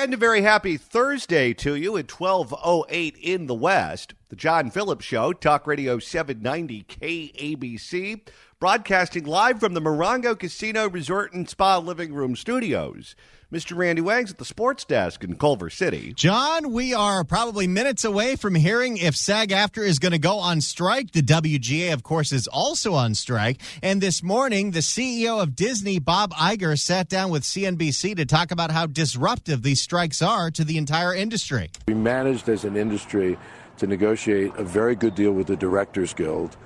And a very happy Thursday to you at 12:08 in the West. The John Phillips Show, Talk Radio 790 KABC, broadcasting live from the Morongo Casino Resort and Spa Living Room Studios. Mr. Randy Wangs at the sports desk in Culver City. John, we are probably minutes away from hearing if SAG-AFTRA is going to go on strike. The WGA, of course, is also on strike. And this morning, the CEO of Disney, Bob Iger, sat down with CNBC to talk about how disruptive these strikes are to the entire industry. We managed as an industry to negotiate a very good deal with the Directors Guild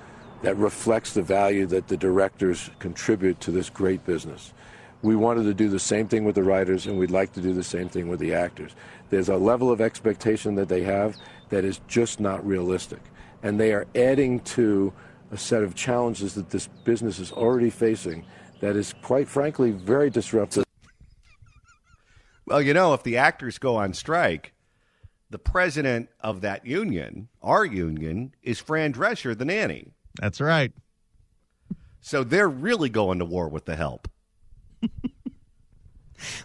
that reflects the value that the directors contribute to this great business. We wanted to do the same thing with the writers, and we'd like to do the same thing with the actors. There's a level of expectation that they have that is just not realistic. And they are adding to a set of challenges that this business is already facing that is, quite frankly, very disruptive. Well, you know, if the actors go on strike, the president of that union, our union, is Fran Drescher, the nanny. That's right. So they're really going to war with the help.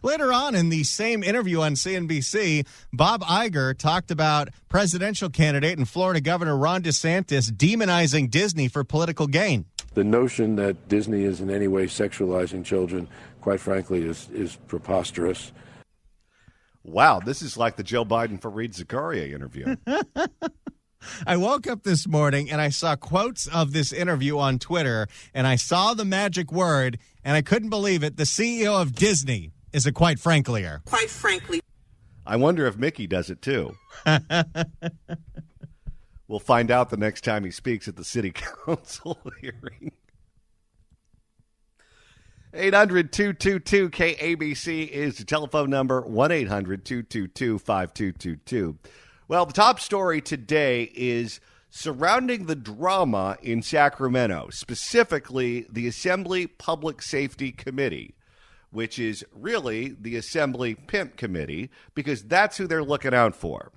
Later on in the same interview on CNBC, Bob Iger talked about presidential candidate and Florida Governor Ron DeSantis demonizing Disney for political gain. The notion that Disney is in any way sexualizing children, quite frankly, is preposterous. Wow, this is like the Joe Biden for Reed Zakaria interview. I woke up this morning and I saw quotes of this interview on Twitter, and I saw the magic word, and I couldn't believe it. The CEO of Disney is a quite franklier. Quite frankly. I wonder if Mickey does it too. We'll find out the next time he speaks at the city council hearing. 800-222-KABC is the telephone number, 1-800-222-5222. Well, the top story today is surrounding the drama in Sacramento, specifically the Assembly Public Safety Committee, which is really the Assembly Pimp Committee, because that's who they're looking out for.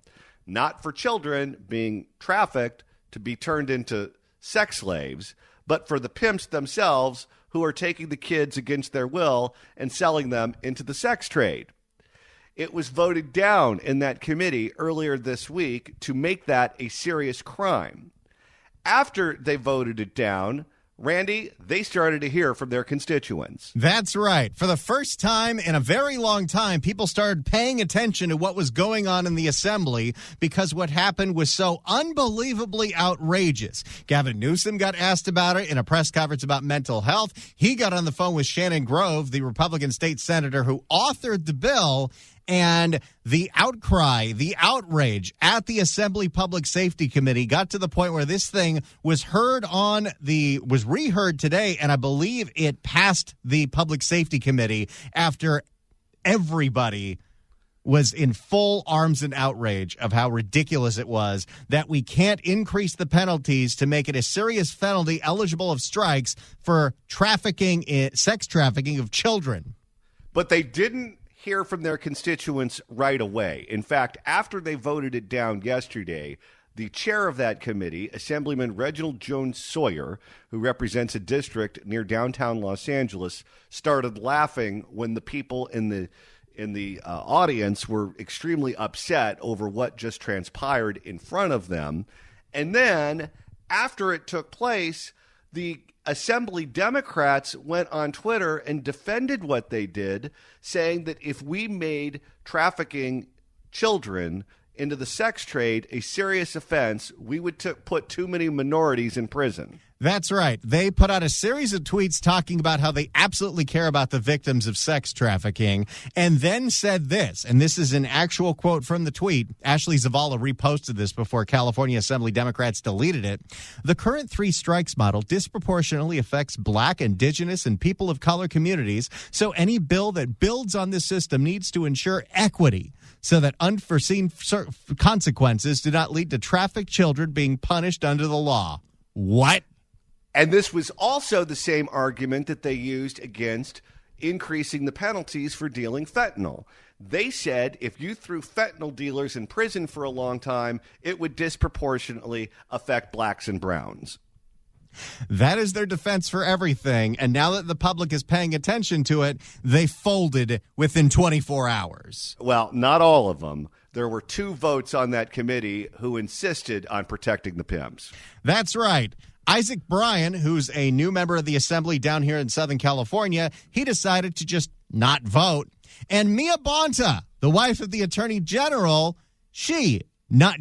Not for children being trafficked to be turned into sex slaves, but for the pimps themselves who are taking the kids against their will and selling them into the sex trade. It was voted down in that committee earlier this week to make that a serious crime. After they voted it down, Randy, they started to hear from their constituents. That's right. For the first time in a very long time, people started paying attention to what was going on in the assembly because what happened was so unbelievably outrageous. Gavin Newsom got asked about it in a press conference about mental health. He got on the phone with Shannon Grove, the Republican state senator who authored the bill. And the outcry, the outrage at the Assembly Public Safety Committee got to the point where this thing was reheard today, and I believe it passed the Public Safety Committee after everybody was in full arms and outrage of how ridiculous it was that we can't increase the penalties to make it a serious penalty eligible of strikes for sex trafficking of children. But they didn't hear from their constituents right away. In fact, after they voted it down yesterday, the chair of that committee, Assemblyman Reginald Jones Sawyer, who represents a district near downtown Los Angeles, started laughing when the people in the audience were extremely upset over what just transpired in front of them. And then, after it took place, the Assembly Democrats went on Twitter and defended what they did, saying that if we made trafficking children into the sex trade a serious offense, we would put too many minorities in prison. That's right. They put out a series of tweets talking about how they absolutely care about the victims of sex trafficking, and then said this, and this is an actual quote from the tweet. Ashley Zavala reposted this before California Assembly Democrats deleted it. The current 3 strikes model disproportionately affects Black, Indigenous, and people of color communities, so any bill that builds on this system needs to ensure equity so that unforeseen consequences do not lead to trafficked children being punished under the law. What? And this was also the same argument that they used against increasing the penalties for dealing fentanyl. They said if you threw fentanyl dealers in prison for a long time, it would disproportionately affect blacks and browns. That is their defense for everything. And now that the public is paying attention to it, they folded within 24 hours. Well, not all of them. There were 2 votes on that committee who insisted on protecting the PIMS. That's right. Isaac Bryan, who's a new member of the Assembly down here in Southern California, he decided to just not vote. And Mia Bonta, the wife of the Attorney General, she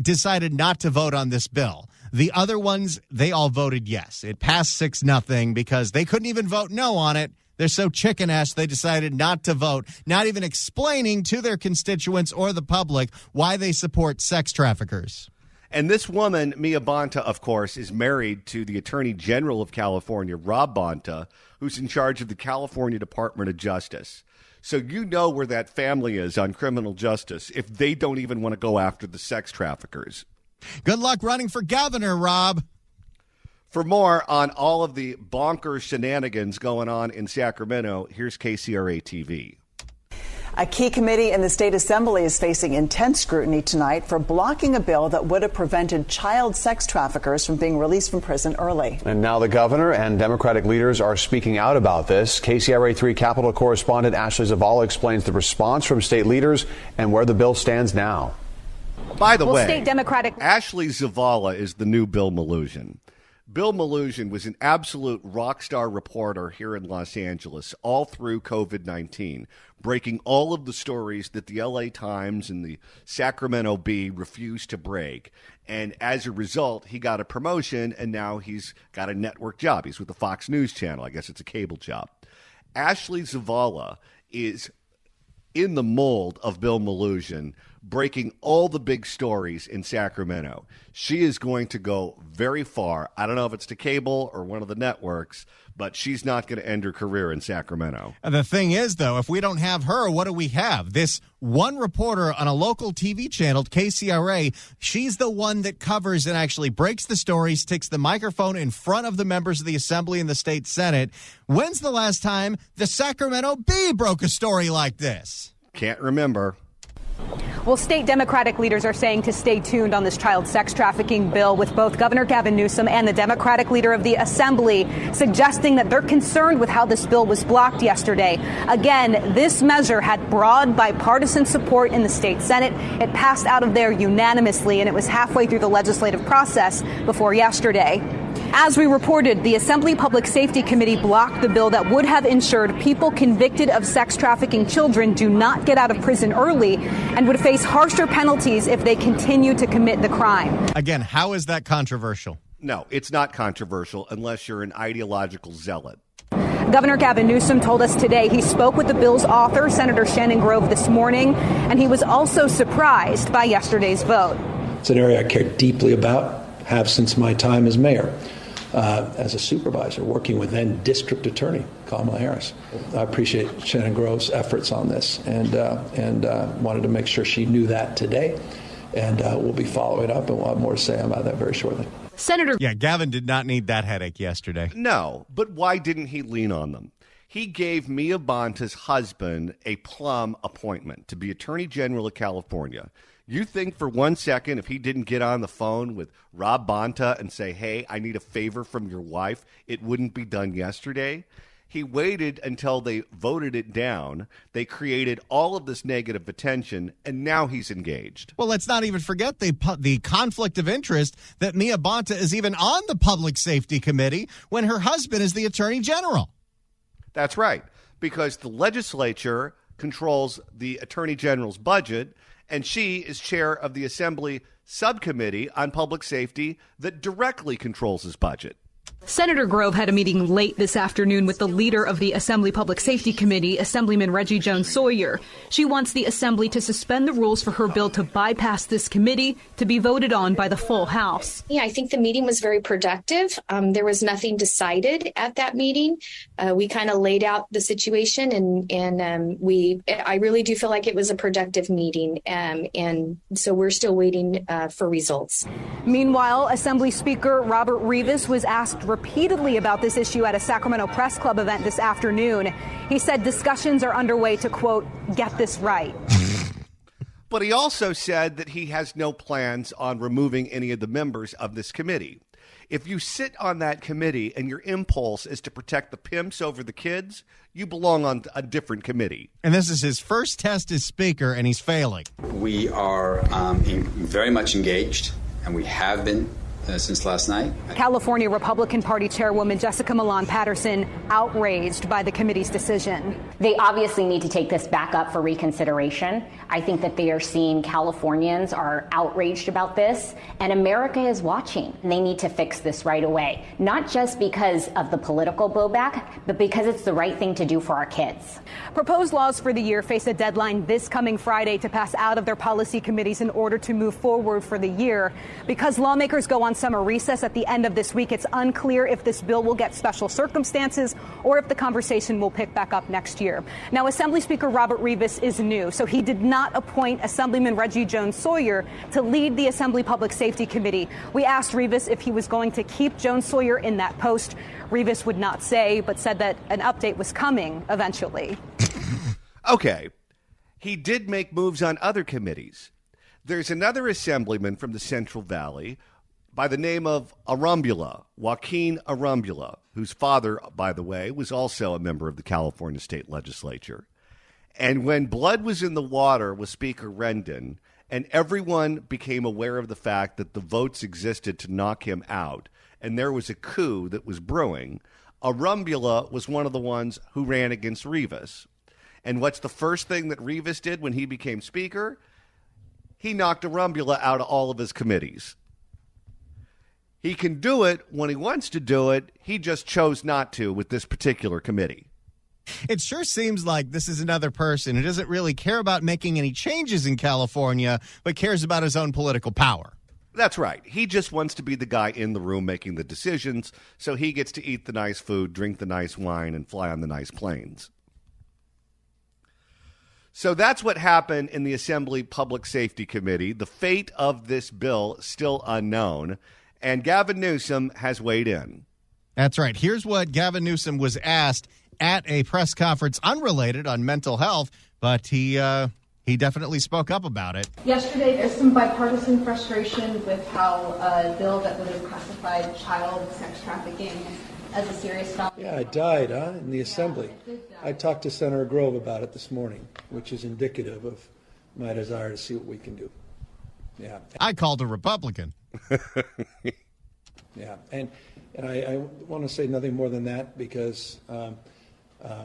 decided not to vote on this bill. The other ones, they all voted yes. It passed 6-0 because they couldn't even vote no on it. They're so chicken-ass they decided not to vote, not even explaining to their constituents or the public why they support sex traffickers. And this woman, Mia Bonta, of course, is married to the Attorney General of California, Rob Bonta, who's in charge of the California Department of Justice. So you know where that family is on criminal justice if they don't even want to go after the sex traffickers. Good luck running for governor, Rob. For more on all of the bonkers shenanigans going on in Sacramento, here's KCRA TV. A key committee in the state assembly is facing intense scrutiny tonight for blocking a bill that would have prevented child sex traffickers from being released from prison early. And now the governor and Democratic leaders are speaking out about this. KCRA 3 Capitol correspondent Ashley Zavala explains the response from state leaders and where the bill stands now. By the way, state Democratic Ashley Zavala is the new Bill Maloogian. Bill Maloogian was an absolute rock star reporter here in Los Angeles all through COVID-19, breaking all of the stories that the LA Times and the Sacramento Bee refused to break. And as a result, he got a promotion, and now he's got a network job. He's with the Fox News channel. I guess it's a cable job. Ashley Zavala is in the mold of Bill Maloogian, breaking all the big stories in Sacramento. She is going to go very far. I don't know if it's to cable or one of the networks, but she's not going to end her career in Sacramento. And the thing is, though, if we don't have her, what do we have? This one reporter on a local TV channel, KCRA, she's the one that covers and actually breaks the stories, sticks the microphone in front of the members of the Assembly and the State Senate. When's the last time the Sacramento Bee broke a story like this? Can't remember. Well, state Democratic leaders are saying to stay tuned on this child sex trafficking bill, with both Governor Gavin Newsom and the Democratic leader of the Assembly suggesting that they're concerned with how this bill was blocked yesterday. Again, this measure had broad bipartisan support in the state Senate. It passed out of there unanimously, and it was halfway through the legislative process before yesterday. As we reported, the Assembly Public Safety Committee blocked the bill that would have ensured people convicted of sex trafficking children do not get out of prison early and would face harsher penalties if they continue to commit the crime. Again, how is that controversial? No, it's not controversial unless you're an ideological zealot. Governor Gavin Newsom told us today he spoke with the bill's author, Senator Shannon Grove, this morning, and he was also surprised by yesterday's vote. It's an area I care deeply about, have since my time as mayor. As a supervisor, working with then District Attorney Kamala Harris. I appreciate Shannon Grove's efforts on this, and wanted to make sure she knew that today. And we'll be following up, and we'll have more to say about that very shortly. Yeah, Gavin did not need that headache yesterday. No, but why didn't he lean on them? He gave Mia Bonta's husband a plum appointment to be Attorney General of California. You think for 1 second if he didn't get on the phone with Rob Bonta and say, hey, I need a favor from your wife, it wouldn't be done yesterday? He waited until they voted it down. They created all of this negative attention, and now he's engaged. Well, let's not even forget the conflict of interest that Mia Bonta is even on the Public Safety Committee when her husband is the Attorney General. That's right, because the legislature controls the Attorney General's budget, and she is chair of the Assembly Subcommittee on Public Safety that directly controls his budget. Senator Grove had a meeting late this afternoon with the leader of the Assembly Public Safety Committee, Assemblyman Reggie Jones Sawyer. She wants the Assembly to suspend the rules for her bill to bypass this committee to be voted on by the full House. Yeah, I think the meeting was very productive. There was nothing decided at that meeting. We kind of laid out the situation, and I really do feel like it was a productive meeting. And so we're still waiting for results. Meanwhile, Assembly Speaker Robert Reveres was asked repeatedly about this issue at a Sacramento Press Club event this afternoon. He said discussions are underway to, quote, get this right. But he also said that he has no plans on removing any of the members of this committee. If you sit on that committee and your impulse is to protect the pimps over the kids, you belong on a different committee. And this is his first test as speaker, and he's failing. We are very much engaged, and we have been since last night. California Republican Party Chairwoman Jessica Milan Patterson outraged by the committee's decision. They obviously need to take this back up for reconsideration. I think that they are seeing Californians are outraged about this, and America is watching. They need to fix this right away, not just because of the political blowback, but because it's the right thing to do for our kids. Proposed laws for the year face a deadline this coming Friday to pass out of their policy committees in order to move forward for the year. Because lawmakers go on summer recess at the end of this week, it's unclear if this bill will get special circumstances or if the conversation will pick back up next year. Now, Assembly Speaker Robert Revis is new, so he did not appoint Assemblyman Reggie Jones-Sawyer to lead the Assembly Public Safety Committee. We asked Revis if he was going to keep Jones-Sawyer in that post. Revis would not say, but said that an update was coming eventually. Okay. He did make moves on other committees. There's another assemblyman from the Central Valley by the name of Joaquin Arambula, whose father, by the way, was also a member of the California State Legislature. And when blood was in the water with Speaker Rendon, and everyone became aware of the fact that the votes existed to knock him out, and there was a coup that was brewing, Arambula was one of the ones who ran against Revis. And what's the first thing that Revis did when he became Speaker? He knocked Arambula out of all of his committees. He can do it when he wants to do it. He just chose not to with this particular committee. It sure seems like this is another person who doesn't really care about making any changes in California, but cares about his own political power. That's right. He just wants to be the guy in the room making the decisions, so he gets to eat the nice food, drink the nice wine, and fly on the nice planes. So that's what happened in the Assembly Public Safety Committee. The fate of this bill still unknown, and Gavin Newsom has weighed in. That's right. Here's what Gavin Newsom was asked at a press conference unrelated on mental health, but he definitely spoke up about it. Yesterday, there's some bipartisan frustration with how a bill that would have classified child sex trafficking as a serious felony. Yeah, it died, in the Assembly. I talked to Senator Grove about it this morning, which is indicative of my desire to see what we can do. Yeah. I called a Republican. Yeah, and I want to say nothing more than that because I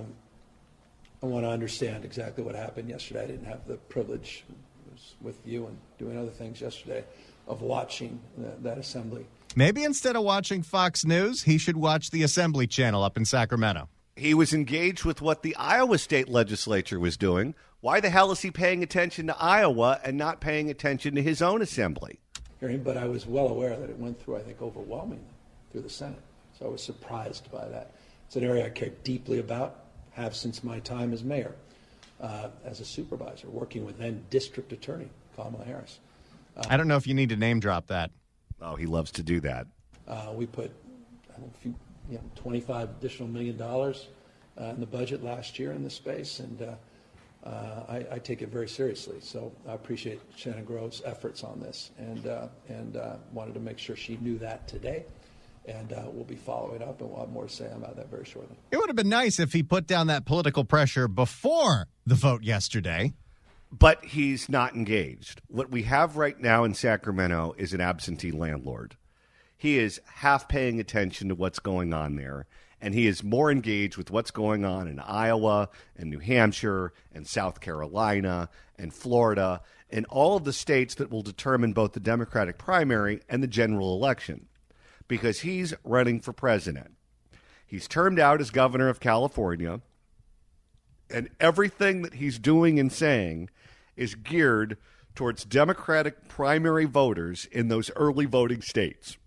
want to understand exactly what happened yesterday. I didn't have the privilege, was with you and doing other things yesterday, of watching that assembly. Maybe instead of watching Fox News, he should watch the Assembly channel up in Sacramento. He was engaged with what the Iowa State Legislature was doing. Why the hell is he paying attention to Iowa and not paying attention to his own assembly? But I was well aware that it went through, I think, overwhelmingly through the Senate. So I was surprised by that. It's an area I care deeply about, have since my time as mayor, as a supervisor, working with then District Attorney Kamala Harris. I don't know if you need to name drop that. Oh, he loves to do that. We put $25 additional million in the budget last year in this space, and I take it very seriously. So I appreciate Shannon Grove's efforts on this, and wanted to make sure she knew that today. And we'll be following up, and we'll have more to say about that very shortly. It would have been nice if he put down that political pressure before the vote yesterday. But he's not engaged. What we have right now in Sacramento is an absentee landlord. He is half paying attention to what's going on there, and he is more engaged with what's going on in Iowa and New Hampshire and South Carolina and Florida and all of the states that will determine both the Democratic primary and the general election, because he's running for president. He's termed out as governor of California, and everything that he's doing and saying is geared towards Democratic primary voters in those early voting states,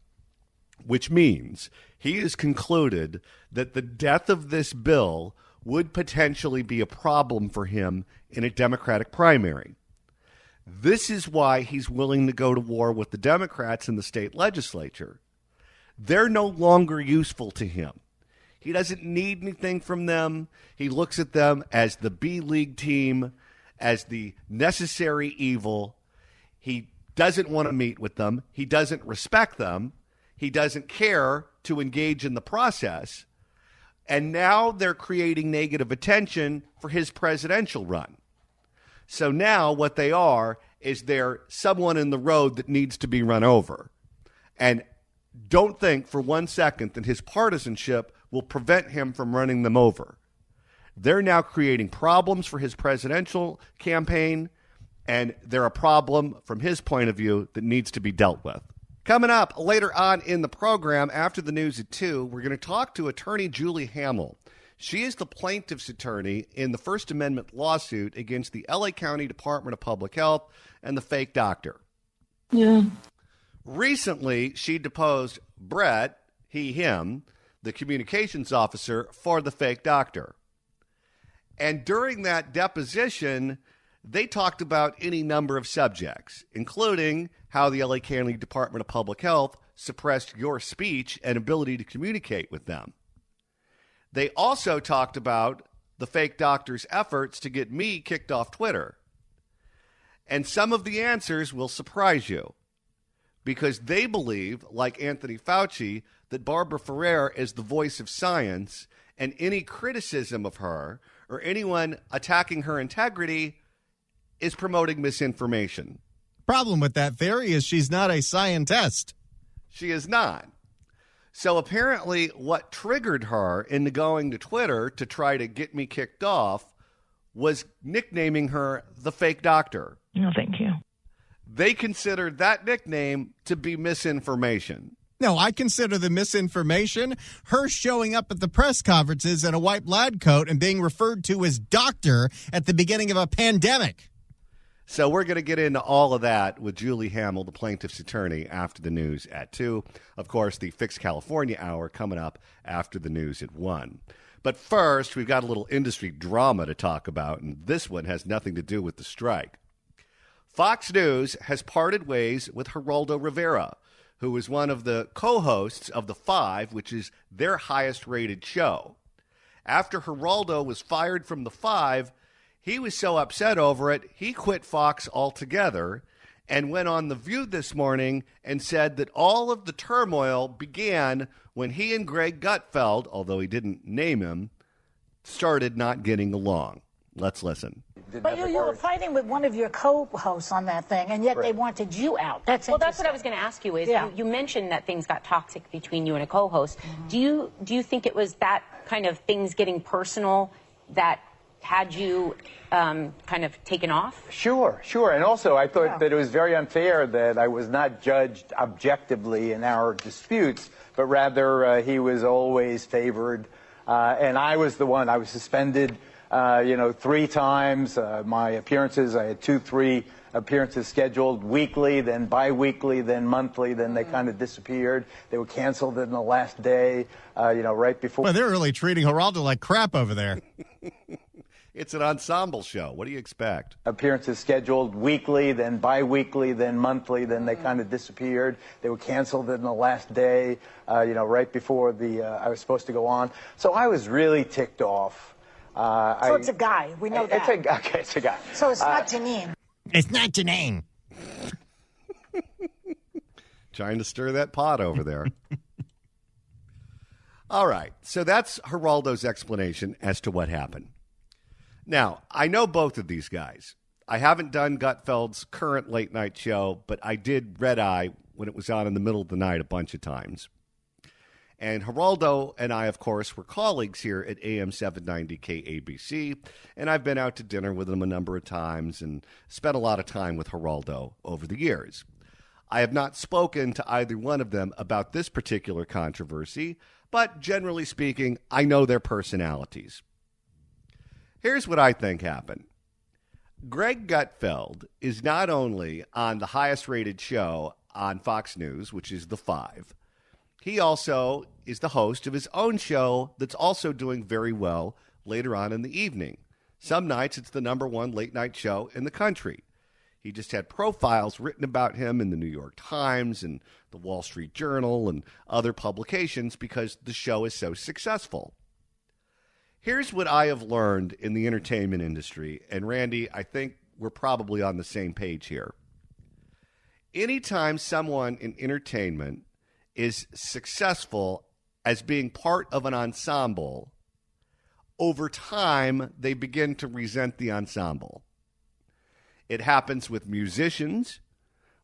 which means he has concluded that the death of this bill would potentially be a problem for him in a Democratic primary. This is why he's willing to go to war with the Democrats in the state legislature. They're no longer useful to him. He doesn't need anything from them. He looks at them as the B-League team, as the necessary evil. He doesn't want to meet with them. He doesn't respect them. He doesn't care to engage in the process. And now they're creating negative attention for his presidential run. So now what they are is they're someone in the road that needs to be run over. And don't think for 1 second that his partisanship will prevent him from running them over. They're now creating problems for his presidential campaign, and they're a problem from his point of view that needs to be dealt with. Coming up later on in the program, after the news at 2, we're going to talk to attorney Julie Hamill. She is the plaintiff's attorney in the First Amendment lawsuit against the LA County Department of Public Health and the fake doctor. Yeah. Recently, she deposed Brett, him, the communications officer for the fake doctor. And during that deposition, they talked about any number of subjects, including how the LA County Department of Public Health suppressed your speech and ability to communicate with them. They also talked about the fake doctor's efforts to get me kicked off Twitter. And some of the answers will surprise you because they believe, like Anthony Fauci, that Barbara Ferrer is the voice of science, and any criticism of her or anyone attacking her integrity is promoting misinformation. Problem with that theory is she's not a scientist. She is not. So apparently what triggered her into going to Twitter to try to get me kicked off was nicknaming her the fake doctor. No, thank you. They considered that nickname to be misinformation. No, I consider the misinformation her showing up at the press conferences in a white lab coat and being referred to as doctor at the beginning of a pandemic. So we're going to get into all of that with Julie Hamill, the plaintiff's attorney, after the news at 2. Of course, the Fix California Hour coming up after the news at 1. But first, we've got a little industry drama to talk about, and this one has nothing to do with the strike. Fox News has parted ways with Geraldo Rivera, who was one of the co-hosts of The Five, which is their highest-rated show. After Geraldo was fired from The Five, he was so upset over it, he quit Fox altogether and went on The View this morning and said that all of the turmoil began when he and Greg Gutfeld, although he didn't name him, started not getting along. Let's listen. But you were fighting with one of your co-hosts on that thing, and yet they wanted you out. That's what I was going to ask you is, you mentioned that things got toxic between you and a co-host. Mm-hmm. Do you think it was that kind of things getting personal that had you kind of taken off? Sure. And also, I thought that it was very unfair that I was not judged objectively in our disputes, but rather he was always favored. And I was the one. I was suspended, 3 times. My appearances, I had 3 appearances scheduled weekly, then bi-weekly, then monthly, then they kind of disappeared. They were canceled in the last day, right before. Well, they're really treating Geraldo like crap over there. It's an ensemble show. What do you expect? Appearances scheduled weekly, then bi-weekly, then monthly, then they kind of disappeared. They were canceled in the last day, right before I was supposed to go on. So I was really ticked off. So it's a guy. We know that. It's a guy. So it's not Janine. It's not Janine. Trying to stir that pot over there. All right. So that's Geraldo's explanation as to what happened. Now, I know both of these guys. I haven't done Gutfeld's current late night show, but I did Red Eye when it was on in the middle of the night a bunch of times. And Geraldo and I, of course, were colleagues here at AM 790 KABC, and I've been out to dinner with him a number of times and spent a lot of time with Geraldo over the years. I have not spoken to either one of them about this particular controversy, but generally speaking, I know their personalities. Here's what I think happened. Greg Gutfeld is not only on the highest-rated show on Fox News, which is The Five, he also is the host of his own show that's also doing very well later on in the evening. Some nights it's the #1 late-night show in the country. He just had profiles written about him in the New York Times and the Wall Street Journal and other publications because the show is so successful. Here's what I have learned in the entertainment industry, and Randy, I think we're probably on the same page here. Anytime someone in entertainment is successful as being part of an ensemble, over time, they begin to resent the ensemble. It happens with musicians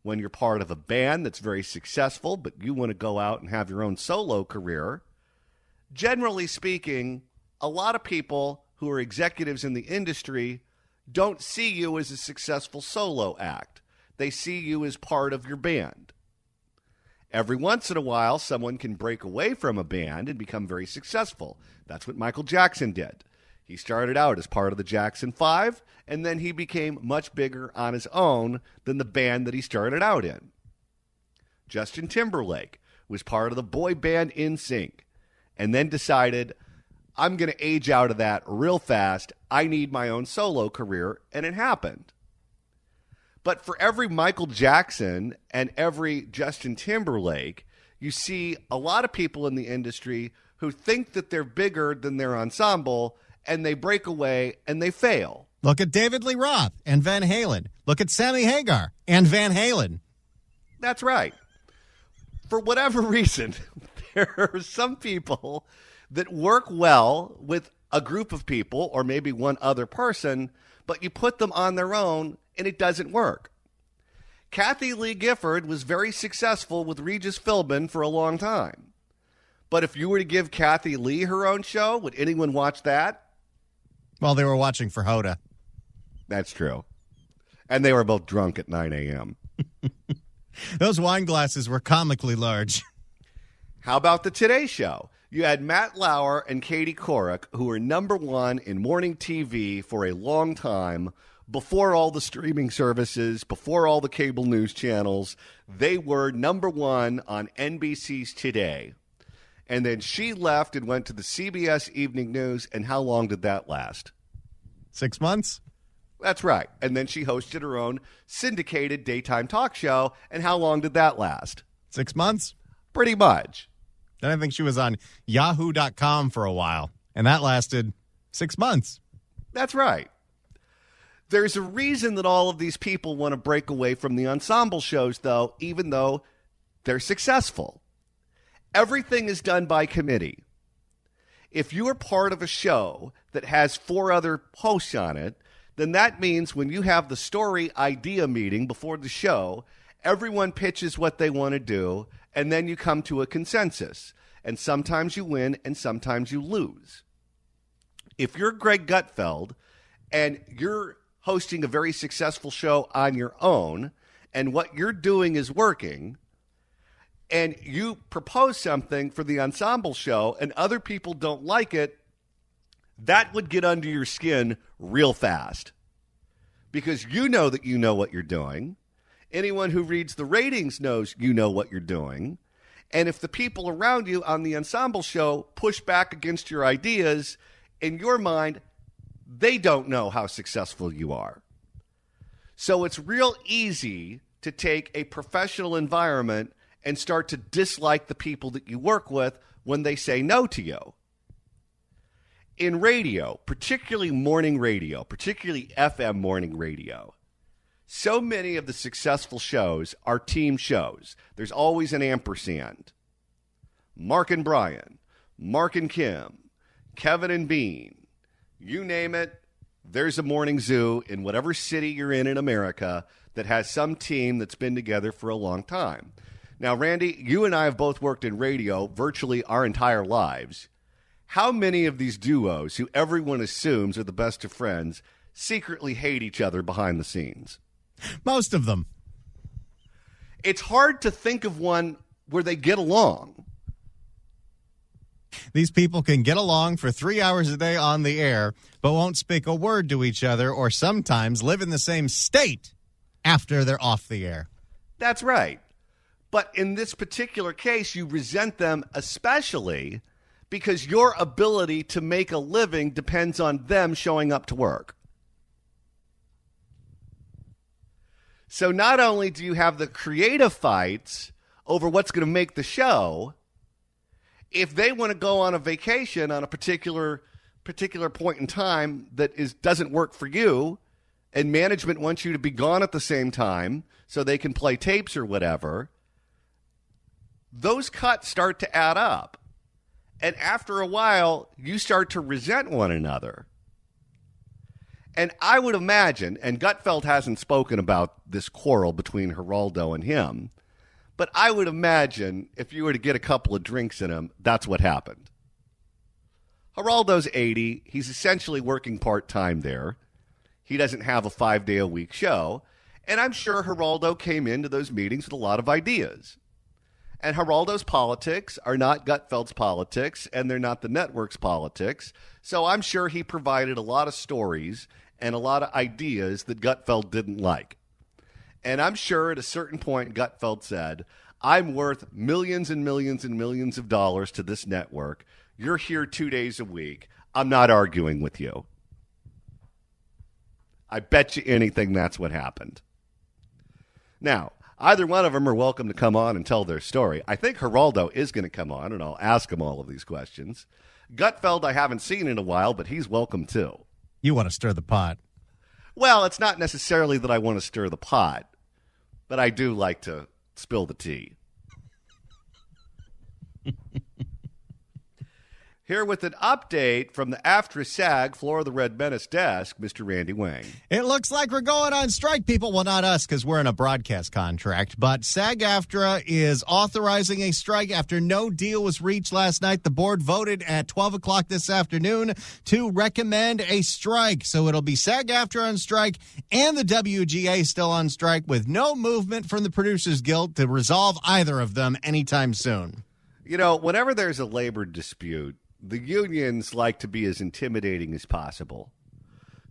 when you're part of a band that's very successful, but you want to go out and have your own solo career. Generally speaking, a lot of people who are executives in the industry don't see you as a successful solo act. They see you as part of your band. Every once in a while, someone can break away from a band and become very successful. That's what Michael Jackson did. He started out as part of the Jackson 5, and then he became much bigger on his own than the band that he started out in. Justin Timberlake was part of the boy band NSYNC, and then decided, I'm going to age out of that real fast. I need my own solo career, and it happened. But for every Michael Jackson and every Justin Timberlake, you see a lot of people in the industry who think that they're bigger than their ensemble, and they break away and they fail. Look at David Lee Roth and Van Halen. Look at Sammy Hagar and Van Halen. That's right. For whatever reason, there are some people that work well with a group of people or maybe one other person, but you put them on their own and it doesn't work. Kathy Lee Gifford was very successful with Regis Philbin for a long time. But if you were to give Kathy Lee her own show, would anyone watch that? Well, they were watching for Hoda. That's true. And they were both drunk at 9 a.m. Those wine glasses were comically large. How about the Today Show? You had Matt Lauer and Katie Couric, who were number one in morning TV for a long time, before all the streaming services, before all the cable news channels. They were number one on NBC's Today. And then she left and went to the CBS Evening News, and how long did that last? 6 months? That's right. And then she hosted her own syndicated daytime talk show, and how long did that last? 6 months? Pretty much. Then I think she was on Yahoo.com for a while, and that lasted 6 months. That's right. There's a reason that all of these people want to break away from the ensemble shows, though, even though they're successful. Everything is done by committee. If you are part of a show that has 4 other hosts on it, then that means when you have the story idea meeting before the show, everyone pitches what they want to do, and then you come to a consensus. And sometimes you win, and sometimes you lose. If you're Greg Gutfeld, and you're hosting a very successful show on your own, and what you're doing is working, and you propose something for the ensemble show, and other people don't like it, that would get under your skin real fast. Because you know that you know what you're doing. Anyone who reads the ratings knows you know what you're doing. And if the people around you on the ensemble show push back against your ideas, in your mind, they don't know how successful you are. So it's real easy to take a professional environment and start to dislike the people that you work with when they say no to you. In radio, particularly morning radio, particularly FM morning radio, so many of the successful shows are team shows. There's always an ampersand. Mark and Brian, Mark and Kim, Kevin and Bean, you name it, there's a morning zoo in whatever city you're in America that has some team that's been together for a long time. Now, Randy, you and I have both worked in radio virtually our entire lives. How many of these duos, who everyone assumes are the best of friends, secretly hate each other behind the scenes? Most of them. It's hard to think of one where they get along. These people can get along for 3 hours a day on the air, but won't speak a word to each other, or sometimes live in the same state after they're off the air. That's right. But in this particular case, you resent them especially because your ability to make a living depends on them showing up to work. So not only do you have the creative fights over what's going to make the show, if they want to go on a vacation on a particular point in time that doesn't work for you, and management wants you to be gone at the same time so they can play tapes or whatever, those cuts start to add up. And after a while, you start to resent one another. And I would imagine, and Gutfeld hasn't spoken about this quarrel between Geraldo and him, but I would imagine if you were to get a couple of drinks in him, that's what happened. Geraldo's 80. He's essentially working part-time there. He doesn't have a 5-day-a-week show. And I'm sure Geraldo came into those meetings with a lot of ideas. And Geraldo's politics are not Gutfeld's politics, and they're not the network's politics. So I'm sure he provided a lot of stories and a lot of ideas that Gutfeld didn't like. And I'm sure at a certain point, Gutfeld said, I'm worth millions and millions and millions of dollars to this network. You're here 2 days a week. I'm not arguing with you. I bet you anything that's what happened. Now, either one of them are welcome to come on and tell their story. I think Geraldo is going to come on, and I'll ask him all of these questions. Gutfeld I haven't seen in a while, but he's welcome too. You want to stir the pot. Well, it's not necessarily that I want to stir the pot, but I do like to spill the tea. Here with an update from the AFTRA-SAG Floor of the Red Menace desk, Mr. Randy Wang. It looks like we're going on strike, people. Well, not us, because we're in a broadcast contract. But SAG-AFTRA is authorizing a strike after no deal was reached last night. The board voted at 12 o'clock this afternoon to recommend a strike. So it'll be SAG-AFTRA on strike and the WGA still on strike, with no movement from the Producers Guild to resolve either of them anytime soon. You know, whenever there's a labor dispute, the unions like to be as intimidating as possible.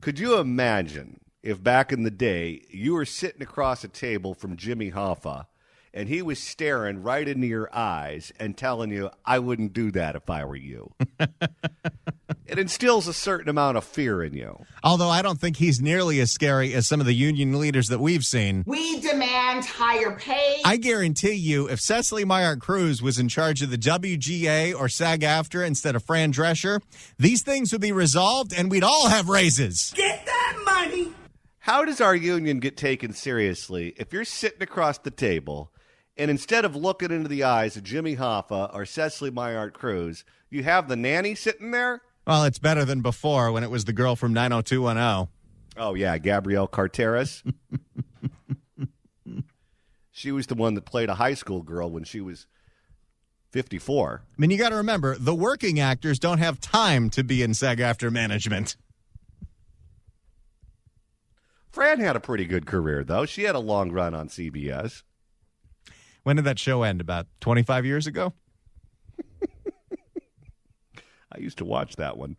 Could you imagine if back in the day you were sitting across a table from Jimmy Hoffa and he was staring right into your eyes and telling you, I wouldn't do that if I were you? It instills a certain amount of fear in you. Although I don't think he's nearly as scary as some of the union leaders that we've seen. We demand higher pay. I guarantee you, if Cecily Myart Cruz was in charge of the WGA or SAG-AFTRA instead of Fran Drescher, these things would be resolved and we'd all have raises. Get that money. How does our union get taken seriously if you're sitting across the table and instead of looking into the eyes of Jimmy Hoffa or Cecily Myart Cruz, you have the nanny sitting there? Well, it's better than before when it was the girl from 90210. Oh, yeah, Gabrielle Carteris. She was the one that played a high school girl when she was 54. I mean, you got to remember, the working actors don't have time to be in SAG-AFTRA management. Fran had a pretty good career, though. She had a long run on CBS. When did that show end? About 25 years ago? I used to watch that one.